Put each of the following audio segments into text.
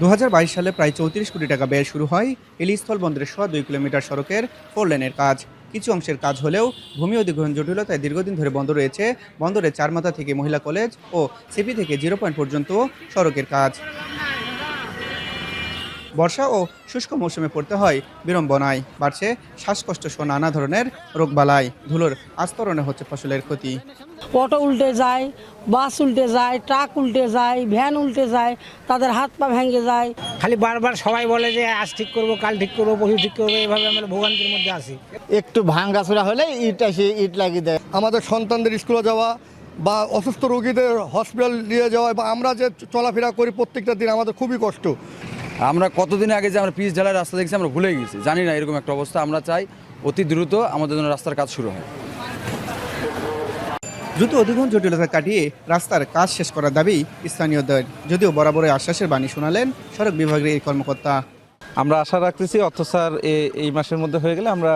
2022 সালে প্রায় 34 কোটি টাকা ব্যয়ে শুরু হয় ইলি স্থলবন্দরের 2.5 কিলোমিটার সড়কের 4 লেনের কাজ। কিছু অংশের কাজ হলেও ভূমি অধিগ্রহণ জটিলতায় দীর্ঘদিন ধরে বন্ধ রয়েছে বন্দরের চারমাথা থেকে মহিলা কলেজ ও সিপি থেকে 0 পয়েন্ট পর্যন্ত সড়কের কাজ। বর্ষা ও শুষ্ক মৌসুমে পড়তে হয় বিড়ম্বনায়, বাড়ছে শ্বাসকষ্ট সহ নানা ধরনের রোগবালাই, ধুলোর আস্তরণে হচ্ছে ফসলের ক্ষতি। অটো উল্টে যায়, বাস উল্টে যায়, ট্রাক উল্টে যায়, ভ্যান উল্টে যায়, তাদের হাত পা ভেঙে যায়। খালি বারবার সবাই বলে যে আজ ঠিক করবো, কাল ঠিক করবো, পরশু ঠিক করবো, এভাবে আমরা ভোগান্তির মধ্যে আছি। একটু ভাঙ্গাচোরা হলে ইট লাগিয়ে দেয়। আমাদের সন্তানদের স্কুলে যাওয়া বা অসুস্থ রোগীদের হসপিটাল নিয়ে যাওয়া বা আমরা যে চলাফেরা করি প্রত্যেকটা দিন আমাদের খুবই কষ্ট। আমরা কতদিন আগে যে আমরা পিচ ঢালাই রাস্তা দেখছি আমরা ভুলে গেছি, জানি না এরকম একটা অবস্থা। আমরা চাই অতি দ্রুত আমাদের জন্য রাস্তার কাজ শুরু হয়। দ্রুত অধিগ্রহণ জটিলতা কাটিয়ে রাস্তার কাজ শেষ করার দাবি স্থানীয়দের, যদিও বরাবরই আশ্বাসের বাণী শোনালেন সড়ক বিভাগের এই কর্মকর্তা। আমরা আশা রাখতেছি অর্থ স্যার এই মাসের মধ্যে হয়ে গেলে আমরা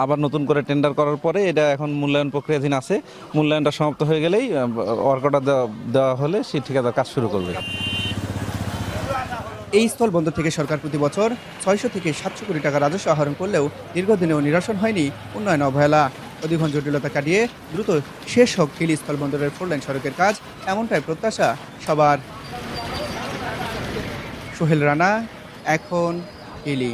আবার নতুন করে টেন্ডার করার পরে এটা এখন মূল্যায়ন প্রক্রিয়াধীন আছে, মূল্যায়নটা সমাপ্ত হয়ে গেলেই ওয়ার্ক অর্ডার দেওয়া হলে সেই ঠিকাদার কাজ শুরু করবে। এই স্থলবন্দর থেকে সরকার প্রতি বছর 600 থেকে 700 কোটি টাকা রাজস্ব আহরণ করলেও দীর্ঘদিনেও নিরসন হয়নি উন্নয়ন অবহেলা। অধিগ্রহণ জটিলতা কাটিয়ে দ্রুত শেষ হোক হিলি স্থলবন্দরের 4 লেন সড়কের কাজ, এমনটাই প্রত্যাশা সবার। সোহেল রানা, এখন হিলি।